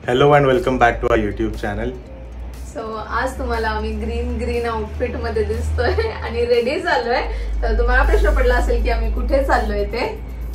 Hello and welcome back to our YouTube channel. So आज तुम्हाला आम्ही ग्रीन आउटफिट मध्ये दिसतोय आणि रेडी झालोय. तर तुम्हाला प्रश्न पडला असेल की आम्ही कुठे चाललोय ते.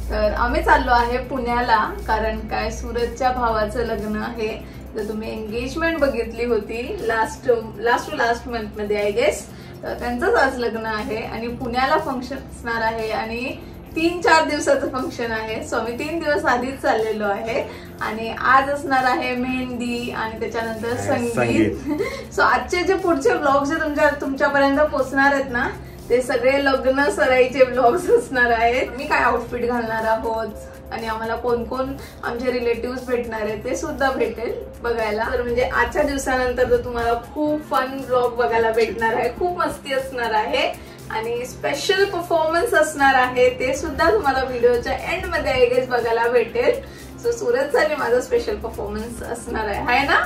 तर आम्ही चाललो आहे पुण्याला, कारण काय सूरजच्या भावाचं लग्न आहे. तर तुम्ही एंगेजमेंट बघितली होती लास्ट मंथ मध्ये आय गेस. तर त्यांचंच आज लग्न आहे आणि पुण्याला फंक्शन असणार आहे आणि 3-4 दिवसाचं फंक्शन आहे. सो आम्ही 3 दिवस आधीच चाललेलो आहे आणि आज असणार आहे मेहंदी आणि त्याच्यानंतर संगीत. सो आजचे जे पुढचे ब्लॉग्स जे तुमच्यापर्यंत पोहोचणार आहेत ना, ते सगळे लग्न सराईचे ब्लॉग्स असणार आहेत. मी काय आउटफिट घालणार आहोत आणि आम्हाला कोण कोण आमचे रिलेटिव्ह भेटणार आहेत ते सुद्धा भेटेल बघायला. तर म्हणजे आजच्या दिवसानंतर तर तुम्हाला खूप फन ब्लॉग बघायला भेटणार आहे, खूप मस्ती असणार आहे आणि स्पेशल परफॉर्मन्स असणार आहे. ते सुद्धा तुम्हाला व्हिडिओच्या एंड मध्ये आय गेस बघायला भेटेल. सो सूरजचा आणि माझा स्पेशल परफॉर्मन्स असणार आहे ना.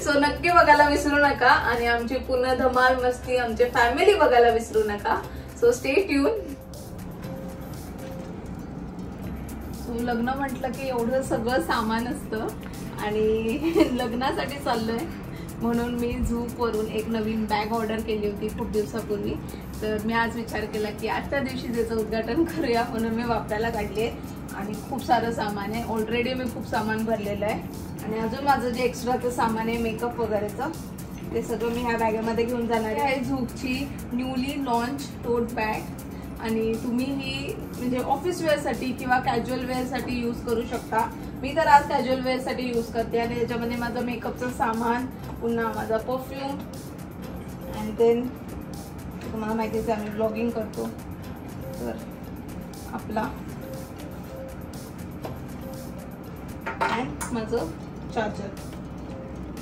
सो नक्की बघायला विसरू नका आणि आमची पूर्ण धमाल मस्ती आमची फॅमिली बघायला विसरू नका. So stay tune. सो लग्न म्हटलं की एवढं सगळं सामान असतं आणि लग्नासाठी चाललोय म्हणून मी झूप वरून एक नवीन बॅग ऑर्डर केली होती खूप दिवसापूर्वी. तर मी आज विचार केला की आजच्या दिवशी त्याचं उद्घाटन करूया म्हणून मी वापरायला काढले आणि खूप सारं सामान आहे. ऑलरेडी मी खूप सामान भरलेलं आहे आणि अजून माझं जे एक्स्ट्राचं सामान आहे मेकअप वगैरेचं ते सगळं मी ह्या बॅगेमध्ये घेऊन जाणार आहे. झूपची न्यूली लॉन्च टोट बॅग आणि तुम्ही ही म्हणजे ऑफिस वेअरसाठी किंवा कॅज्युअल वेअरसाठी यूज करू शकता. मी तर आज कॅज्युअल वेअरसाठी यूज करते आणि त्याच्यामध्ये माझं मेकअपचं सामान, पुन्हा माझा परफ्यूम आणि देन तुम्हाला माहितीच आहे आम्ही ब्लॉगिंग करतो तर आपला अँड माझं चार्जर.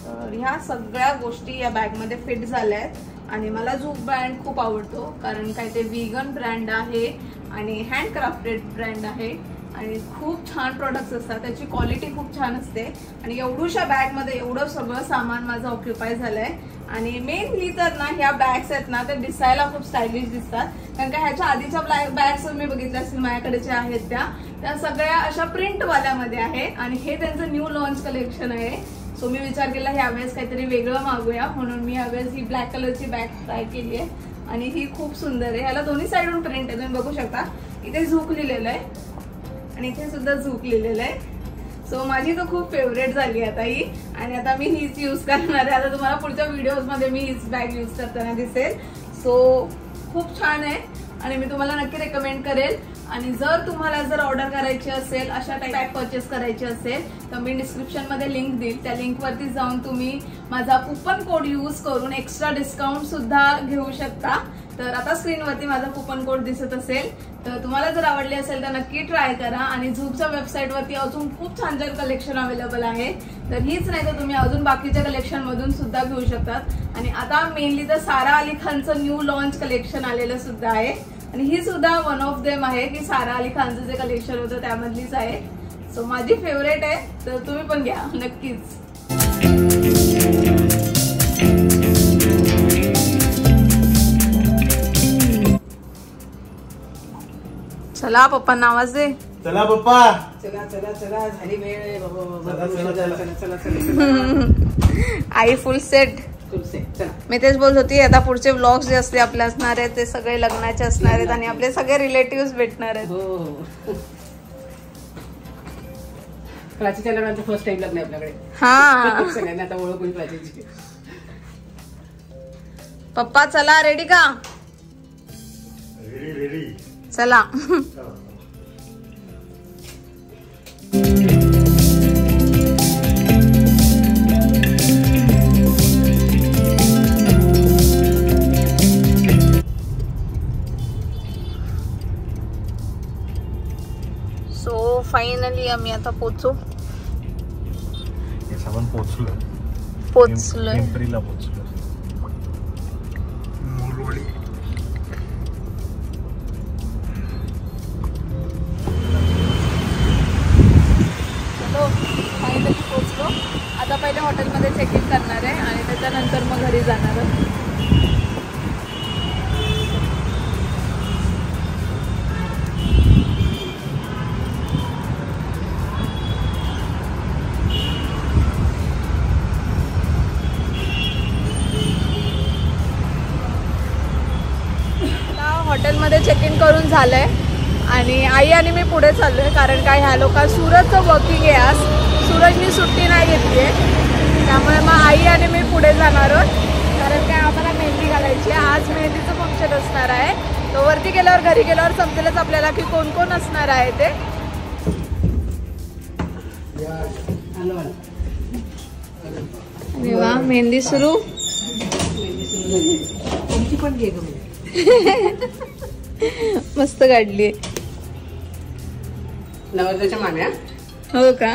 तर ह्या सगळ्या गोष्टी या बॅगमध्ये फिट झाल्या आहेत आणि मला झूप ब्रँड खूप आवडतो कारण काय ते व्हीगन ब्रँड आहे आणि हँडक्राफ्टेड ब्रँड आहे आणि खूप छान प्रोडक्ट्स असतात. त्याची क्वालिटी खूप छान असते आणि एवढ्याशा बॅगमध्ये एवढं सगळं सामान माझं ऑक्युपाय झालंय. आणि मेनली तर ना ह्या बॅग्स आहेत ना ते दिसायला खूप स्टायलिश दिसतात कारण का ह्याच्या आधीच्या बॅग्स मी बघितल्या असतील माझ्याकडे ज्या आहेत त्या सगळ्या अशा प्रिंटवाल्यामध्ये आहे आणि हे त्यांचं न्यू लॉन्च कलेक्शन आहे. सो मी विचार केला ह्यावेळेस काहीतरी वेगळं मागूया म्हणून मी ह्यावेळेस ही ब्लॅक कलरची बॅग ट्राय केली आहे आणि ही खूप सुंदर आहे. ह्याला दोन्ही साईडून प्रिंट आहे, तुम्ही बघू शकता. इथे झूक लिहिलेलं आहे आणि इथे सुद्धा झूक लिहिलेलं आहे. सो माझी तर खूप फेवरेट झाली आता ही आणि आता मी हीच यूज करणार आहे. आता तुम्हाला पुढच्या व्हिडिओज मध्ये मी हीच बॅग यूज करताना दिसेल. सो खूप छान आहे आणि मी तुम्हाला नक्की रेकमेंड करेल. आणि जर ऑर्डर करायची असेल, अशा टाईप बॅग परचेस करायची असेल तर मी डिस्क्रिप्शन मध्ये लिंक देईल. त्या लिंक वरती जाऊन तुम्ही माझा कुपन कोड यूज करून एक्स्ट्रा डिस्काउंट सुद्धा घेऊ शकता. तर आता स्क्रीनवरती माझा कुपन कोड दिसत असेल तर तुम्हाला जर आवडली असेल तर नक्की ट्राय करा. आणि झूपच्या वेबसाईटवरती अजून खूप छान छान कलेक्शन अवेलेबल आहे. तर हीच नाही तर तुम्ही अजून बाकीच्या कलेक्शन मधून सुद्धा घेऊ शकतात. आणि आता मेनली तर सारा अली खानचं न्यू लॉन्च कलेक्शन आलेलं सुद्धा आहे आणि ही सुद्धा वन ऑफ देम आहे की सारा अली खानचं जे कलेक्शन होतं त्यामधलीच आहे. सो माझी फेवरेट आहे तर तुम्ही पण घ्या नक्कीच. चला पप्पांना आवाज दे. चला पप्पा. चला चला चला झाली वेळ बाबा. आई फुल सेट. मी तेच बोलत होती आता पुढचे व्लॉग्स जे असले आपले असणार आहेत ते सगळे लग्नाचे असणार आहेत आणि आपले सगळे रिलेटिव्ह भेटणार आहेत. प्राचीच्या लग्नाचं फर्स्ट टाइम लग्न आहे आपल्याकडे. हा सगळ्यांना आता ओळख होईल प्राचीची. पप्पा चला रेडी का. रेडी चला. सो फायनली आम्ही आता पोचलोय. पिंपरीला पोचलोय. फायनली पोहोचलो. आता पहिले हॉटेलमध्ये चेक इन करणार आहे आणि त्याच्यानंतर मग घरी जाणार आहे. हॉटेलमध्ये चेक इन करून झालंय आणि आई आणि मी पुढे चाललोय, कारण काय ह्या लोक सूरजचं वर्किंग आहे आज, सूरजनी सुट्टी नाही घेतली आहे, त्यामुळे मग आई आणि मी पुढे जाणार आहोत. कारण काय आम्हाला मेहंदी घालायची आहे, आज मेहंदीचं फंक्शन असणार आहे. तो वरती गेल्यावर घरी गेल्यावर समजेलच आपल्याला की कोण कोण असणार आहे ते. अरे वा, मेहंदी सुरू. पण घे मस्त काढली. नवरदेवच्या मान्या. हो का?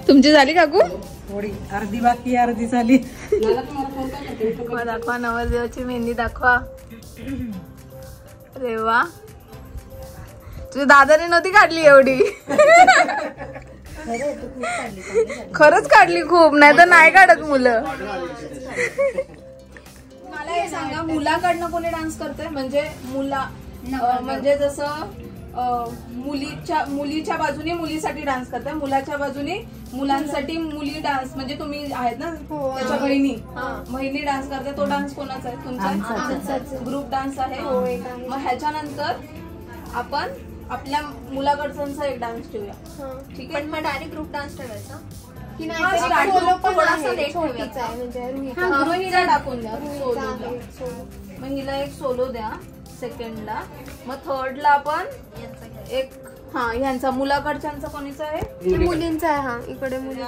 तुमची झाली काकू? थोडी अर्धी बाकी अर्धी झाली. दाखवा नवरदेवाची मेहंदी दाखवा. अरे वा, तुझ्या दादाने नव्हती काढली एवढी. खरंच काढली खूप, नाही तर नाही काढत मुलं. मला हे सांगा, मुलाकडनं कोणी डान्स करते? म्हणजे म्हणजे जसं मुलीच्या बाजूने मुलीसाठी डान्स करते, मुलाच्या बाजूने मुलांसाठी मुली डान्स, म्हणजे तुम्ही आहेत ना त्याच्या बहिणी डान्स करते. तो डान्स कोणाचा आहे? तुमचा ग्रुप डान्स आहे. मग ह्याच्यानंतर आपण आपल्या मुलाकडचा एक डान्स ठेवूया. ठीक आहे, पण मग डायरेक्ट ग्रुप डान्स ठेवायचा की नाही? टाकून द्या मग हिला एक सोलो द्या सेकंडला. मग थर्डला आपण एक ह्यांचा मुलाकडच्यांचा कोणीचा आहे? मुलींचा आहे. हा, इकडे मुलींचा.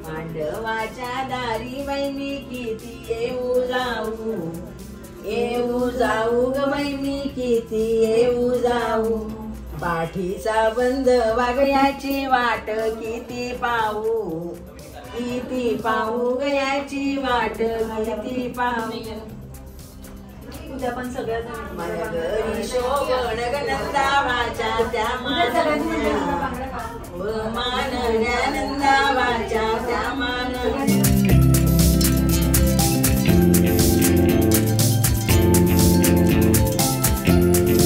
मांडवाच्या दारी बहिणी किती येऊ जाऊ ग बहिणी किती येऊ जाऊ. पाठीचा बंद वागयाची वाट किती पाहू गयाची वाट किती पाहू. उद्या पण सगळ्यात माझ्या घरी शोभण गनंदावाच्या त्या मानंदावाच्या त्या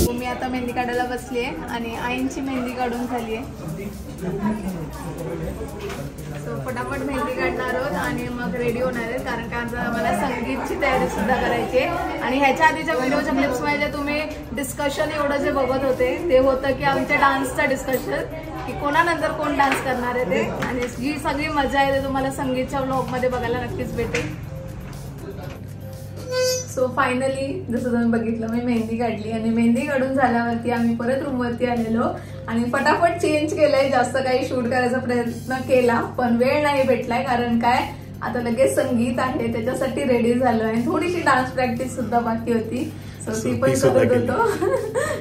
मी आता मेहंदी काढायला बसलीये आणि आईंची मेहंदी काढून झालीये. सो फटाफट मेहंदी काढणार आहोत आणि मग रेडी होणार आहेत, कारण का आता मला संगीतची तयारी सुद्धा करायची आहे. आणि ह्याच्या आधीच्या व्हिडिओच्या क्लिप्समध्ये जे तुम्ही डिस्कशन एवढं जे बघत होते ते होतं की आमच्या डान्सचं डिस्कशन, की कोणानंतर कोण डान्स करणार आहे ते. आणि जी सगळी मजा आहे ते तुम्हाला संगीतच्या व्लॉगमध्ये बघायला नक्कीच भेटेल. सो फायनली जसं तुम्ही बघितलं मी मेहंदी काढली आणि मेहंदी काढून झाल्यावरती आम्ही परत रूमवरती आलेलो आणि फटाफट चेंज केलंय. जास्त काही शूट करायचा प्रयत्न केला पण वेळ नाही भेटलाय, कारण काय आता लगेच संगीत आहे त्याच्यासाठी रेडी झालो आहे. थोडीशी डान्स प्रॅक्टिस सुद्धा बाकी होती, सो ती पण करत होतो.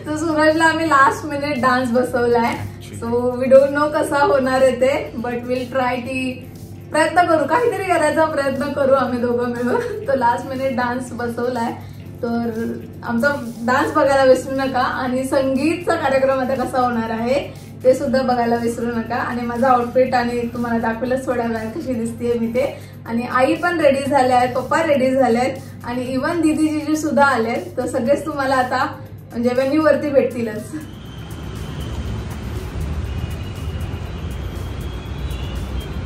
तर सूरजला आम्ही लास्ट मिनिट डान्स बसवलाय. सो वी डोंट नो कसा होणार आहे ते, बट विल ट्राय की प्रयत्न करू, काहीतरी करायचा प्रयत्न करू आम्ही दोघं मिळून. तो लास्ट मिनिट डान्स बसवलाय, तर आमचा डान्स बघायला विसरू नका. आणि संगीतचा कार्यक्रम आता कसा होणार आहे ते सुद्धा बघायला विसरू नका. आणि माझा आउटफिट आणि तुम्हाला दाखवलंच थोड्या वेळात कशी दिसतेय मी ते. आणि आई पण रेडी झाल्या आहेत, पप्पा रेडी झालेत आणि इव्हन दीदी जीजू सुद्धा आलेत. तर सगळेच तुम्हाला आता म्हणजे व्हेन्यू वरती भेटतीलच.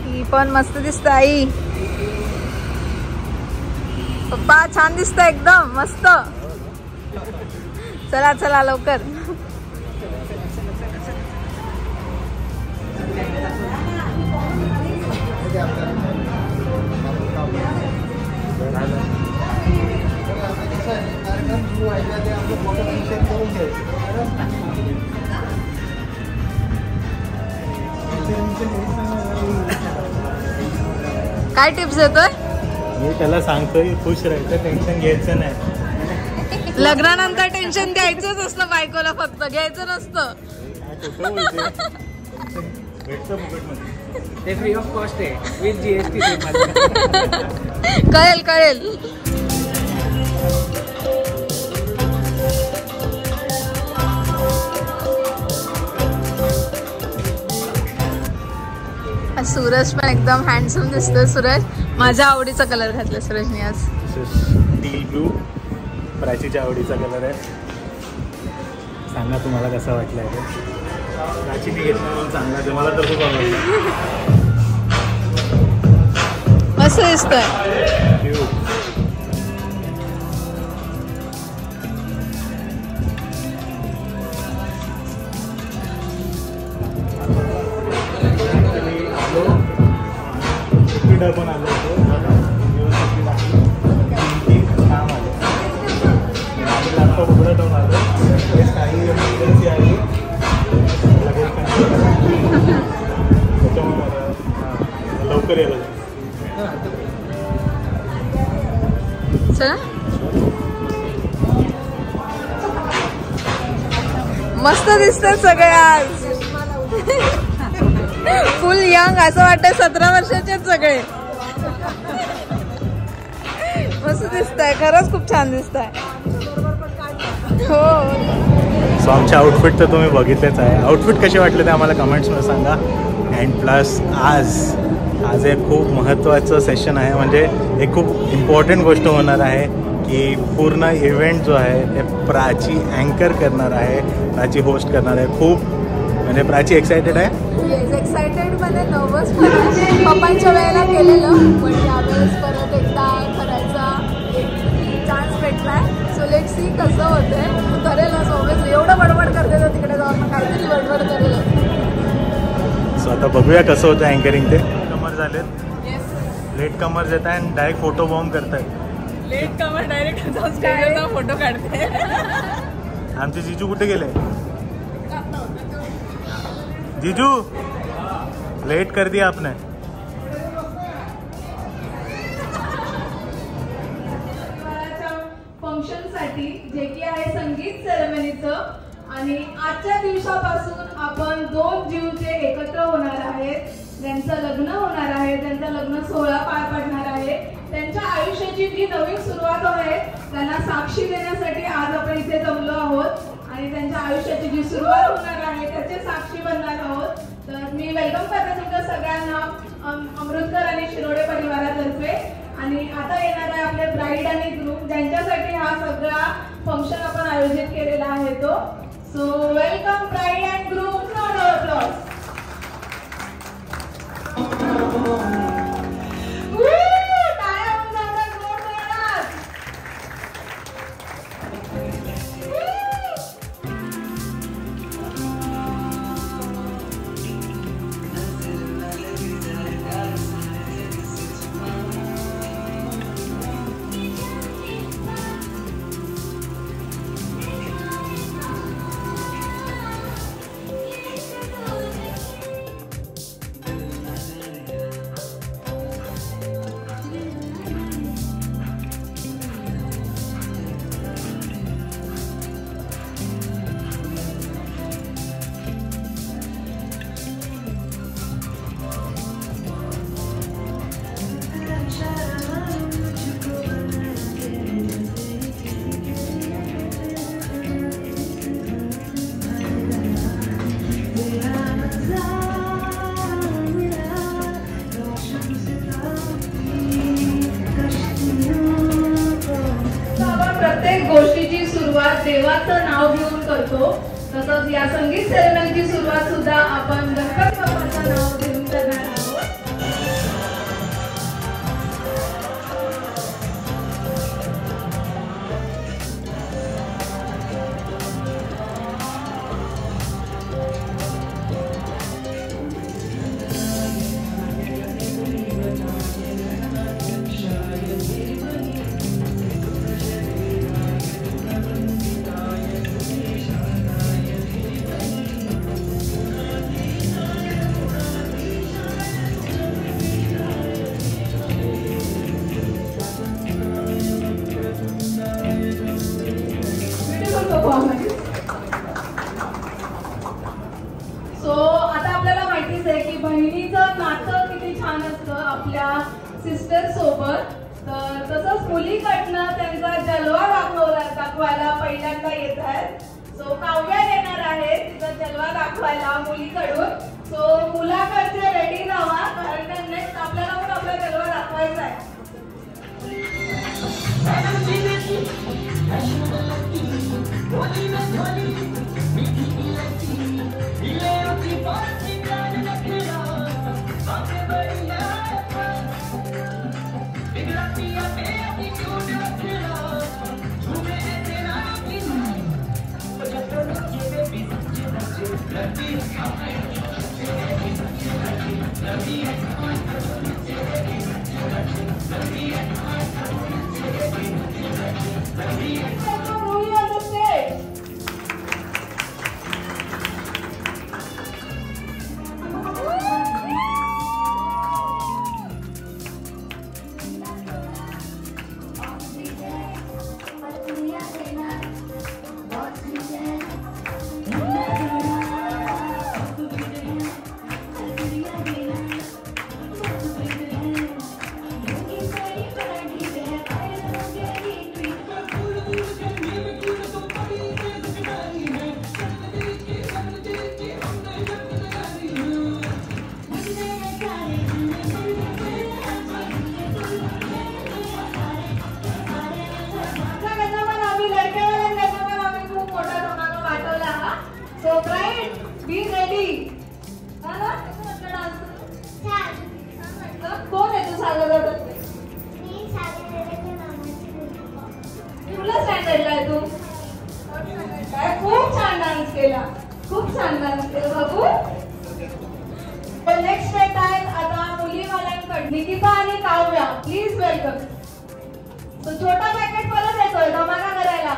ही पण मस्त दिसत आई. पप्पा छान दिसत एकदम मस्त. चला चला लवकर. काय टिप्स देतोय? मी त्याला सांगतोय खुश राहायचं, टेन्शन घ्यायचं नाही. लग्नानंतर टेन्शन द्यायचंच असतं बायकोला, फक्त घ्यायचं नसतं. ते फ्री ऑफ कॉस्ट आहे विथ जीएसटी. कळेल कळेल. सूरज पण एकदम हँडसम दिसतोय. सूरज माझ्या आवडीचा कलर घातला सूरजने आज. टी ब्लू प्राचीच्या आवडीचा कलर आहे. सांगा तुम्हाला कसा वाटलाय ते. प्राचीने घेतला म्हणून चांगला, मला तर खूप आवडला. मस्त दिसतंय. पण आलो होतो लॅपटॉप उघडं ठेवून आलो. काही इमर्जन्सी आली लगेच त्याच्यामुळे लवकर यायला. मस्त दिसतात सगळे आज. फुल यंग असं वाटतं 17 वर्षाचे सगळे. मस्त दिसत आहे खरंच खूप छान दिसत आहे. हो सो आमचे आउटफिट तर तुम्ही बघितलेच आहे. आउटफिट कसे वाटले ते आम्हाला कमेंट्समध्ये सांगा. अँड प्लस आज एक खूप महत्त्वाचं सेशन आहे. म्हणजे एक खूप इम्पॉर्टंट गोष्ट होणार आहे की पूर्ण इव्हेंट जो आहे ते प्राची अँकर करणार आहे, प्राची होस्ट करणार आहे. खूप म्हणजे प्राची एक्सायटेड आहे. एक्सायटेड मध्ये नर्वस पप्पांच्या वेळेला केलेलं पण यावेळेस परत एकदा करायचा चान्स भेटलाय. सो लेट्स सी कसं होतंय. करेलच ऑब्वियसली. एवढं बडबड करते तर तिकडे जाऊन काहीतरी बडबड करेल. सो आता बघूया कसं होतं अँकरिंग. ते कमर झालेत, लेट कमर्स येत आहे आणि डायरेक्ट फोटो बॉम्ब करतायत. लेट कमर डायरेक्ट जाऊन फोटो काढते. आमचे जीजू कुठे गेले? जीजू लेट कर दिया आपने. फंक्शन साठी जे की आहे संगीत सेरेमनीचं. आणि आजच्या दिवसापासून आपण 2 जीवचे एकत्र होणार आहेत. त्यांचं लग्न होणार आहे, त्यांचा लग्न सोहळा पार पडणार आहे. त्यांच्या आयुष्याची जी नवीन सुरुवात आहे त्यांना साक्षी देण्यासाठी आज आपण इथे जमलो आहोत. आणि त्यांच्या आयुष्याची जी सुरुवात होणार आहे त्याचे साक्षी बनणार आहोत. तर मी वेलकम करते तुमच्या सगळ्यांना अमृतकर आणि शिरोडे परिवारातर्फे. आणि आता येणार आहे आपले ब्राईड आणि ग्रूम ज्यांच्यासाठी हा सगळा फंक्शन आपण आयोजित केलेला आहे तो. So welcome bride and groom. देवाचं नाव घेऊन करतो. तसंच या संगीत सेरेमनीची सुरुवात सुद्धा आपण गणपती बाप्पाचं नाव घेऊन करणार आहोत. सो आता आपल्याला माहितीच आहे की बहिणीचं नातं किती छान असतं आपल्या सिस्टर सोबत. तर तसंच मुलीकडनं त्यांचा जलवा दाखवायला पहिल्यांदा येत आहेत. सो काव्या येणार आहे तिचा जलवा दाखवायला मुलीकडून. सो मुलाकडचे रेडी राहा कारण नेक्स्ट आपल्याला पण आपला जलवा दाखवायचा आहे. So bright, be ready. कोण आहे तू सागर? तुला स्टँडर्डला आहे तू? काय खूप छान डान्स केला, खूप छान डान्स केला बाबू. नेक्स्ट स्टेट आहे आता मुलीवाल्यांकडे निकिता आणि काव्या. Please welcome. तो छोटा पॅकेट परत येतोय धमाका करायला.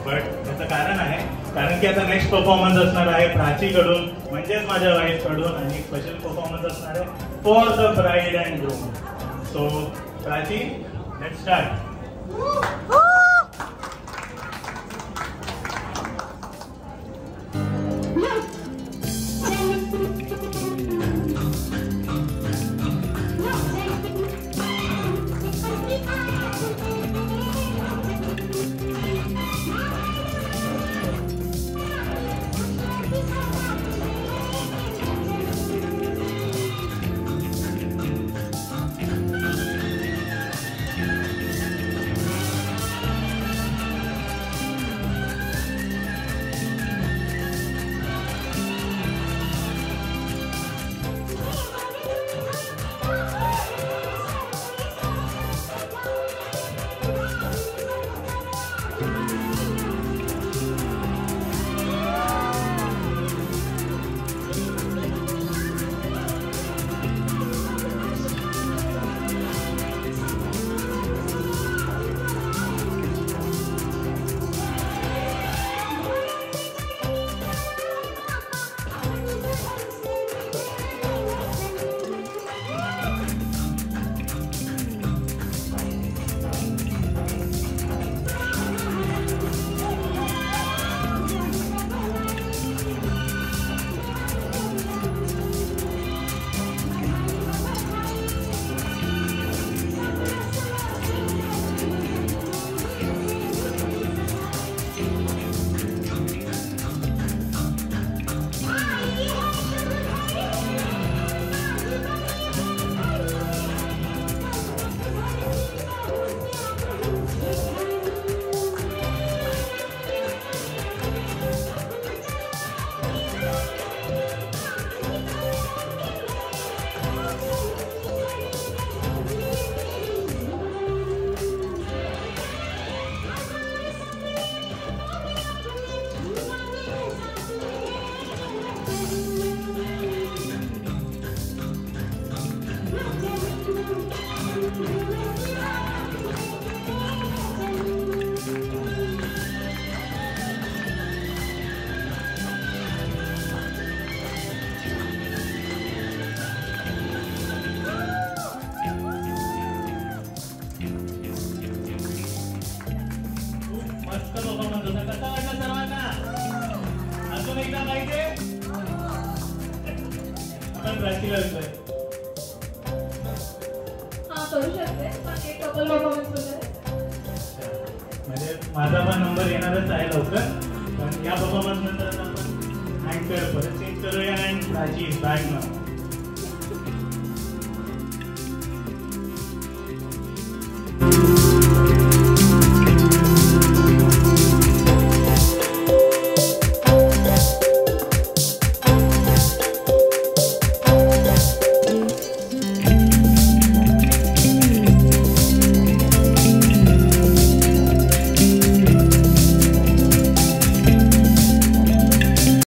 बट त्याचं कारण आहे कारण की आता नेक्स्ट परफॉर्मन्स असणार आहे प्राचीकडून म्हणजेच माझ्या वाईफकडून आणि स्पेशल परफॉर्मन्स असणार आहे for the bride and groom. So Prachi, let's start. प्राचीला विचार. हा करू शकते पण एक कपल परफॉर्मन्स वगैरे. म्हणजे माझा पण नंबर येणारच आहे लवकर. पण या परफॉर्मन्स नंतर आपण हँड पेअर परत चेंज करूया. अँड प्राची बॅग ना